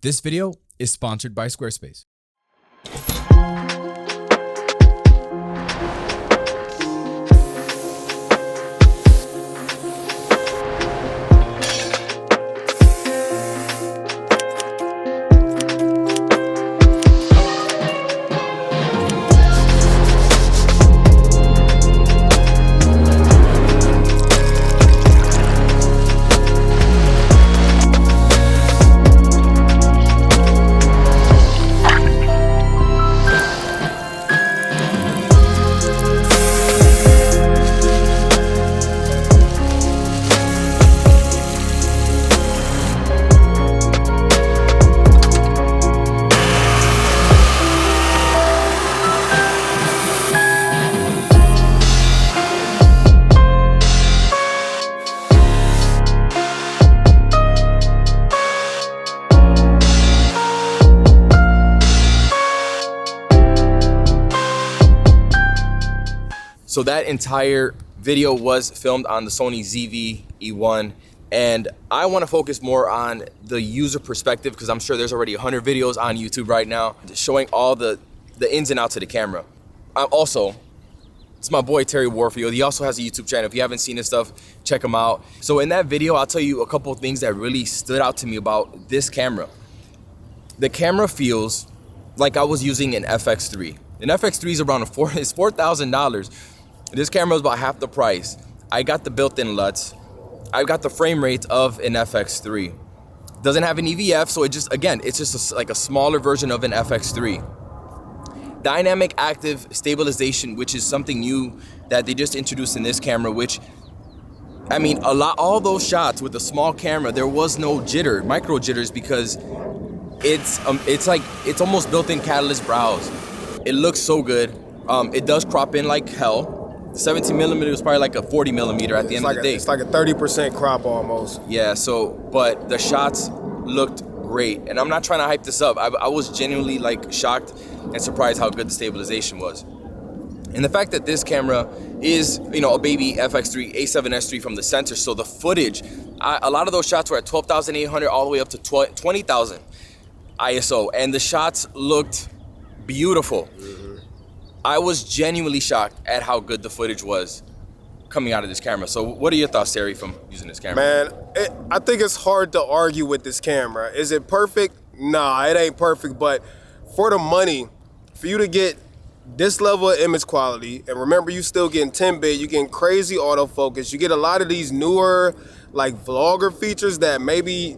This video is sponsored by Squarespace. So that entire video was filmed on the Sony ZV-E1, and I want to focus more on the user perspective because I'm sure there's already 100 videos on YouTube right now showing all the ins and outs of the camera. Also, it's my boy Terry Warfield. He also has a YouTube channel. If you haven't seen his stuff, check him out. So in that video, I'll tell you a couple of things that really stood out to me about this camera. The camera feels like I was using an FX3. An FX3 is around it's $4,000. This camera is about half the price. I got the built-in LUTs. I got the frame rate of an FX3. Doesn't have an EVF, so it's just like a smaller version of an FX3. Dynamic active stabilization, which is something new that they just introduced in this camera, which, I mean, all those shots with a small camera, there was no jitter, micro jitters, because it's almost built-in catalyst browse. It looks so good. It does crop in like hell. 17 millimeter was probably like a 40 millimeter at the end of the day. It's like a 30% crop almost. Yeah, but the shots looked great. And I'm not trying to hype this up. I was genuinely like shocked and surprised how good the stabilization was. And the fact that this camera is, a baby FX3, A7S III from the sensor. So the footage, a lot of those shots were at 12,800 all the way up to 20,000 ISO. And the shots looked beautiful. I was genuinely shocked at how good the footage was coming out of this camera. So what are your thoughts, Terry, from using this camera? Man, I think it's hard to argue with this camera. Is it perfect? Nah, it ain't perfect, but for the money, for you to get this level of image quality, and remember you still getting 10-bit, you getting crazy autofocus, you get a lot of these newer like vlogger features that maybe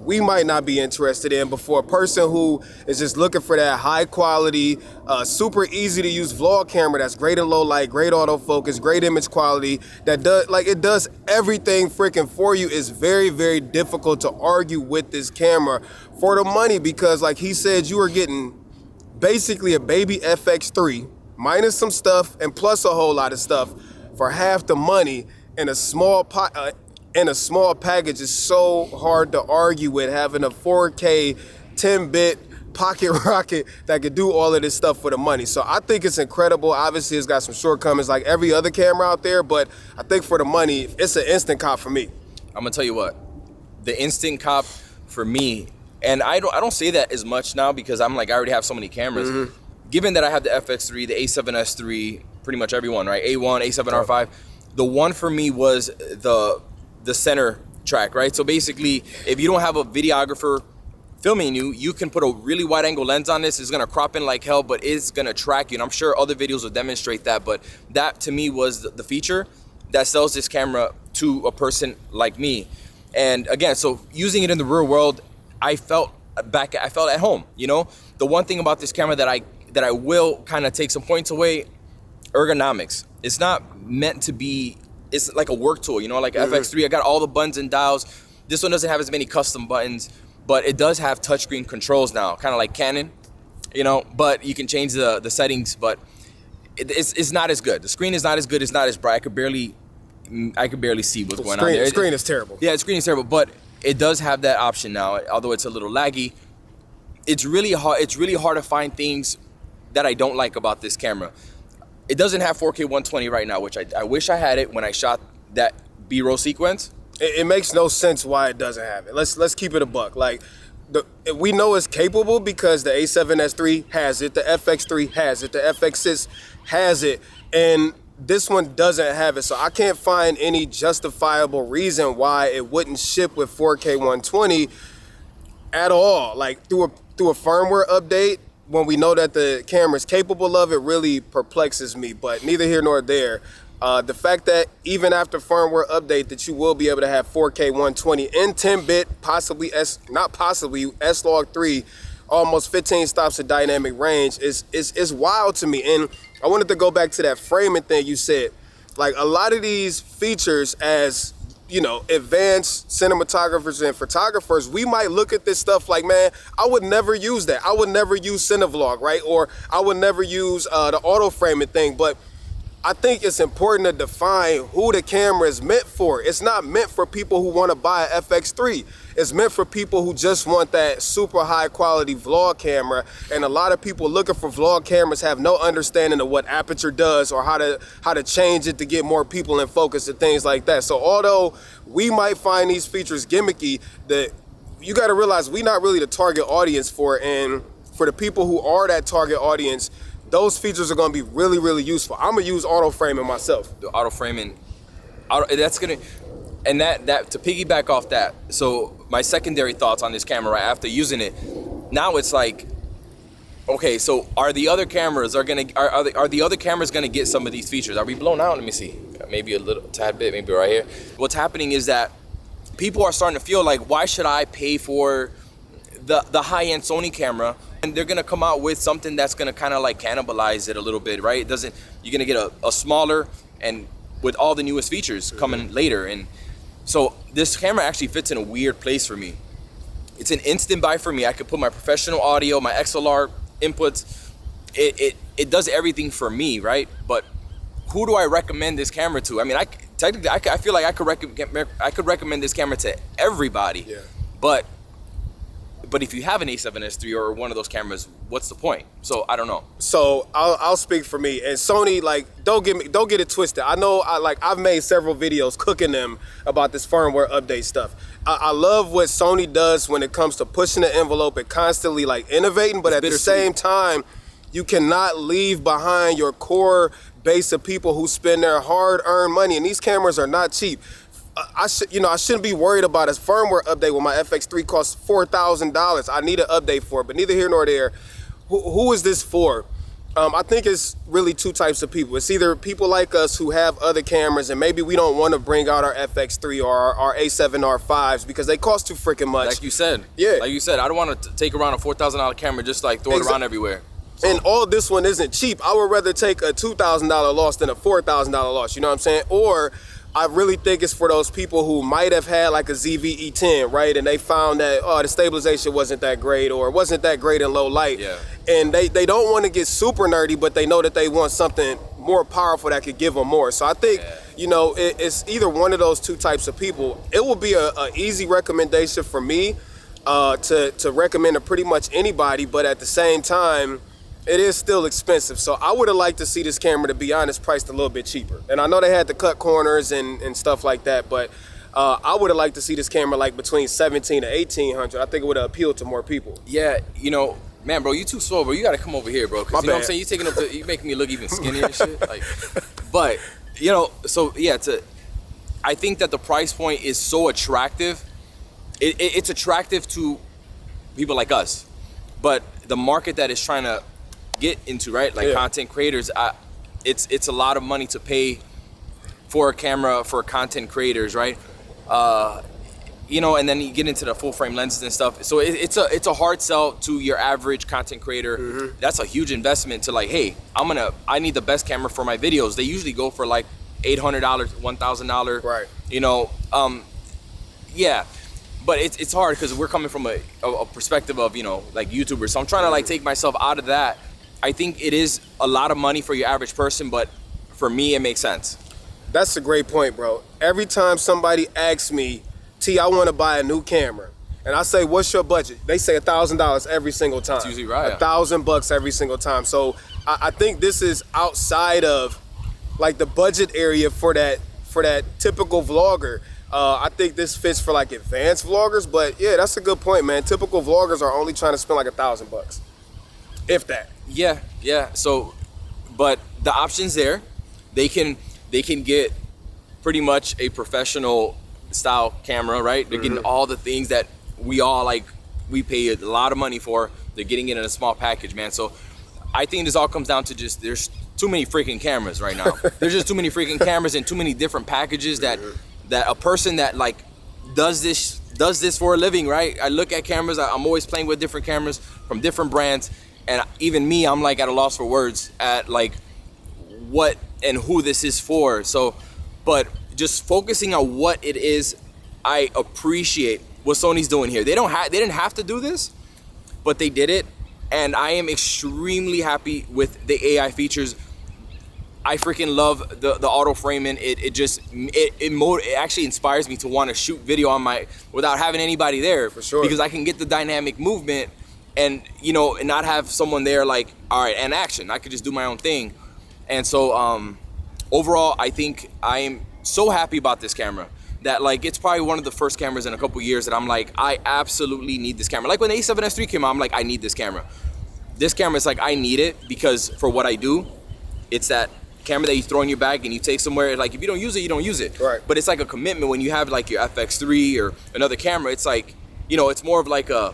we might not be interested in, but for a person who is just looking for that high quality, super easy to use vlog camera that's great in low light, great autofocus, great image quality, it does everything freaking for you, is very, very difficult to argue with this camera for the money, because like he said, you are getting basically a baby FX3 minus some stuff and plus a whole lot of stuff for half the money in a small package. Is so hard to argue with, having a 4K 10-bit pocket rocket that could do all of this stuff for the money. So I think it's incredible. Obviously it's got some shortcomings like every other camera out there, but I think for the money, it's an instant cop for me. I'm gonna tell you what, the instant cop for me, and I don't say that as much now because I'm like, I already have so many cameras. Given that I have the FX3, the A7S III, pretty much everyone, right? A1, A7R5. The one for me was the center track, right? So basically, if you don't have a videographer filming you can put a really wide angle lens on this. It's gonna crop in like hell, but it's gonna track you. And I'm sure other videos will demonstrate that, but that to me was the feature that sells this camera to a person like me. And again, so using it in the real world, I felt at home, The one thing about this camera that I will kind of take some points away, ergonomics. It's not meant to be, it's like a work tool, like FX3, I got all the buttons and dials. This one doesn't have as many custom buttons, but it does have touchscreen controls now, kind of like Canon, but you can change the settings, but it's not as good. The screen is not as good, it's not as bright. I could barely see what's going on there. The screen is terrible. Yeah, the screen is terrible, but it does have that option now, although it's a little laggy. It's really hard to find things that I don't like about this camera. It doesn't have 4K 120 right now, which I wish I had it when I shot that B-roll sequence. It makes no sense why it doesn't have it. Let's keep it a buck. Like, we know it's capable because the A7S III has it, the FX3 has it, the FX6 has it, and this one doesn't have it. So I can't find any justifiable reason why it wouldn't ship with 4K 120 at all. Like through a firmware update, when we know that the camera's capable of it, really perplexes me, but neither here nor there. The fact that even after firmware update that you will be able to have 4K 120 in 10-bit, possibly S-Log 3, almost 15 stops of dynamic range is wild to me. And I wanted to go back to that framing thing you said. Like a lot of these features, as you know, advanced cinematographers and photographers, we might look at this stuff like, man, I would never use that. I would never use Cinevlog, right? Or I would never use the auto framing thing. But I think it's important to define who the camera is meant for. It's not meant for people who want to buy an FX3. It's meant for people who just want that super high quality vlog camera. And a lot of people looking for vlog cameras have no understanding of what aperture does or how to change it to get more people in focus and things like that. So although we might find these features gimmicky, that you got to realize we're not really the target audience for it. And for the people who are that target audience, those features are going to be really, really useful. I'm going to use auto framing myself. The auto framing, that's going to, and that to piggyback off that, so my secondary thoughts on this camera right after using it, now it's like, okay, so are the other cameras are the other cameras going to get some of these features? Are we blown out? Let me see. Maybe a little tad bit, maybe right here. What's happening is that people are starting to feel like, why should I pay for the high-end Sony camera? And they're gonna come out with something that's gonna kind of like cannibalize it a little bit, right? You're gonna get a smaller and with all the newest features coming later. And so this camera actually fits in a weird place for me. It's an instant buy for me. I could put my professional audio, my XLR inputs. It does everything for me, right? But who do I recommend this camera to? I mean, I feel like I could recommend this camera to everybody. Yeah. But if you have an A7S III or one of those cameras, what's the point? So I don't know. So I'll speak for me. And Sony, like, don't get it twisted. I know I've made several videos cooking them about this firmware update stuff. I love what Sony does when it comes to pushing the envelope and constantly like innovating, but at the same time, you cannot leave behind your core base of people who spend their hard-earned money, and these cameras are not cheap. I shouldn't be worried about a firmware update when my FX3 costs $4,000. I need an update for it, but neither here nor there. Who is this for? I think it's really two types of people. It's either people like us who have other cameras and maybe we don't want to bring out our FX3 or our A7R5s because they cost too freaking much. Like you said. Yeah. Like you said, I don't want to take around a $4,000 camera just like throw it around everywhere. So. And all this one isn't cheap. I would rather take a $2,000 loss than a $4,000 loss, you know what I'm saying? Or I really think it's for those people who might have had like a ZV-E10, right? And they found that, the stabilization wasn't that great or wasn't that great in low light. Yeah. And they don't want to get super nerdy, but they know that they want something more powerful that could give them more. So I think, it's either one of those two types of people. It will be a easy recommendation for me to recommend to pretty much anybody, but at the same time, it is still expensive. So I would have liked to see this camera, to be honest, priced a little bit cheaper. And I know they had to cut corners and stuff like that, but I would have liked to see this camera like between $1,700 to $1,800. I think it would have appealed to more people. Yeah, man, bro, you too slow, bro. You gotta come over here, bro. Cause you know what I'm saying? You making me look even skinnier and shit. Like, but I think that the price point is so attractive. It's attractive to people like us, but the market that is trying to get into, right? Like content creators, it's a lot of money to pay for a camera for content creators, right? And then you get into the full frame lenses and stuff. So it's a hard sell to your average content creator. Mm-hmm. That's a huge investment to like, hey, I need the best camera for my videos. They usually go for like $800, $1,000. Right. Yeah. But it's hard because we're coming from a perspective of, like YouTubers. So I'm trying to like take myself out of that. I think it is a lot of money for your average person, but for me, it makes sense. That's a great point, bro. Every time somebody asks me, T, I want to buy a new camera, and I say, what's your budget? They say $1,000 every single time. That's usually right. $1,000 every single time. So I think this is outside of like the budget area for that typical vlogger. I think this fits for like advanced vloggers, but yeah, that's a good point, man. Typical vloggers are only trying to spend like $1,000, if that. Yeah. So, but the option's there. They can get pretty much a professional style camera, right? They're getting all the things that we all like. We pay a lot of money for. They're getting it in a small package, man. So, I think this all comes down to just there's too many freaking cameras right now. There's just too many freaking cameras and too many different packages that a person that like does this for a living, right? I look at cameras. I'm always playing with different cameras from different brands, and even me, I'm like at a loss for words at like what and who this is for. So, but just focusing on what it is, I appreciate what Sony's doing here. They didn't have to do this, but they did it, and I am extremely happy with the AI features. I freaking love the auto framing. It actually inspires me to want to shoot video on without having anybody there. For sure. Because I can get the dynamic movement and and not have someone there like, all right, and action. I could just do my own thing. And so overall, I think I am so happy about this camera that like it's probably one of the first cameras in a couple years that I'm like, I absolutely need this camera. Like when the A7S III came out, I'm like, I need this camera. This camera is like, I need it because for what I do, it's that camera that you throw in your bag and you take somewhere. Like if you don't use it, you don't use it. Right. But it's like a commitment when you have like your FX3 or another camera. It's like, it's more of like a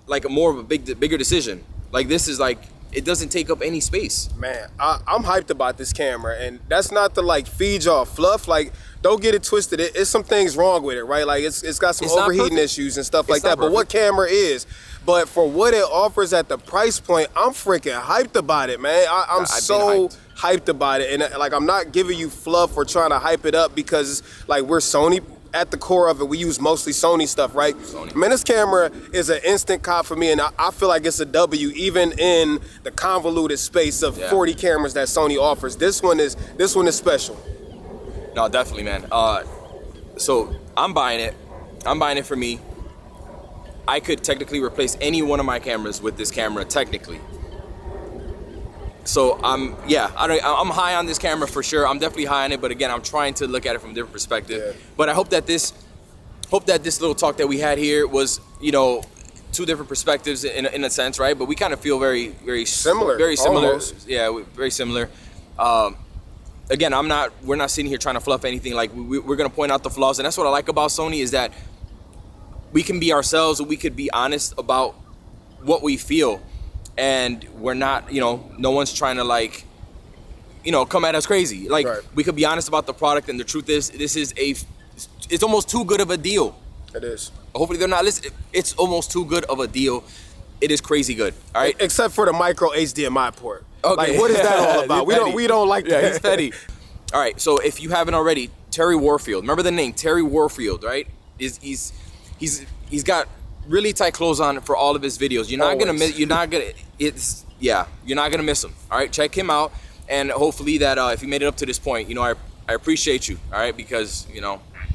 bigger decision. Like this is like, it doesn't take up any space. Man, I'm hyped about this camera, and that's not to like feed y'all fluff. Like, don't get it twisted. It's some things wrong with it, right? Like it's got some overheating issues and stuff like that. But what camera is? But for what it offers at the price point, I'm freaking hyped about it, man. I'm so hyped about it, and like I'm not giving you fluff or trying to hype it up because like we're Sony. At the core of it, we use mostly Sony stuff, right? Sony. Man, this camera is an instant cop for me, and I feel like it's a W even in the convoluted space of 40 cameras that Sony offers. This one is special. No, definitely, man. So I'm buying it. I'm buying it for me. I could technically replace any one of my cameras with this camera, technically. So I'm high on this camera for sure. I'm definitely high on it, but again, I'm trying to look at it from a different perspective. Yeah. But I hope that this little talk that we had here was, two different perspectives in a sense, right? But we kind of feel very similar. Very similar. Almost. Yeah, very similar. Again, we're not sitting here trying to fluff anything. Like we're gonna point out the flaws, and that's what I like about Sony is that we can be ourselves and we could be honest about what we feel. And we're not, no one's trying to like, come at us crazy. Like we could be honest about the product, and the truth is, it's almost too good of a deal. It is. Hopefully they're not listening. It's almost too good of a deal. It is crazy good. All right. Except for the micro HDMI port. Okay. Like what is that all about? we don't like that. Yeah, he's petty. All right. So if you haven't already, Terry Warfield. Remember the name Terry Warfield, right? He's got really tight clothes on for all of his videos. You're not gonna miss. You're not gonna miss him. All right, check him out, and hopefully that if you made it up to this point, I appreciate you. All right, because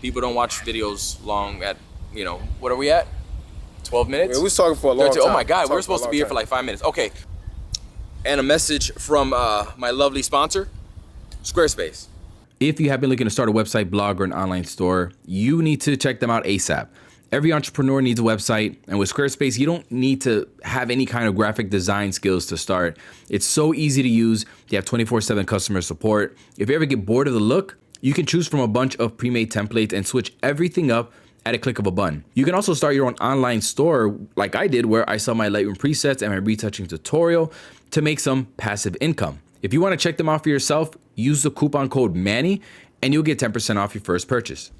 people don't watch videos long at what are we at? 12 minutes. Yeah, we was talking for a long time. Oh my God, we were supposed to be here for like 5 minutes. Okay, and a message from my lovely sponsor, Squarespace. If you have been looking to start a website, blog, or an online store, you need to check them out ASAP. Every entrepreneur needs a website, and with Squarespace, you don't need to have any kind of graphic design skills to start. It's so easy to use. You have 24/7 customer support. If you ever get bored of the look, you can choose from a bunch of pre-made templates and switch everything up at a click of a button. You can also start your own online store like I did, where I sell my Lightroom presets and my retouching tutorial to make some passive income. If you want to check them out for yourself, use the coupon code MANNY and you'll get 10% off your first purchase.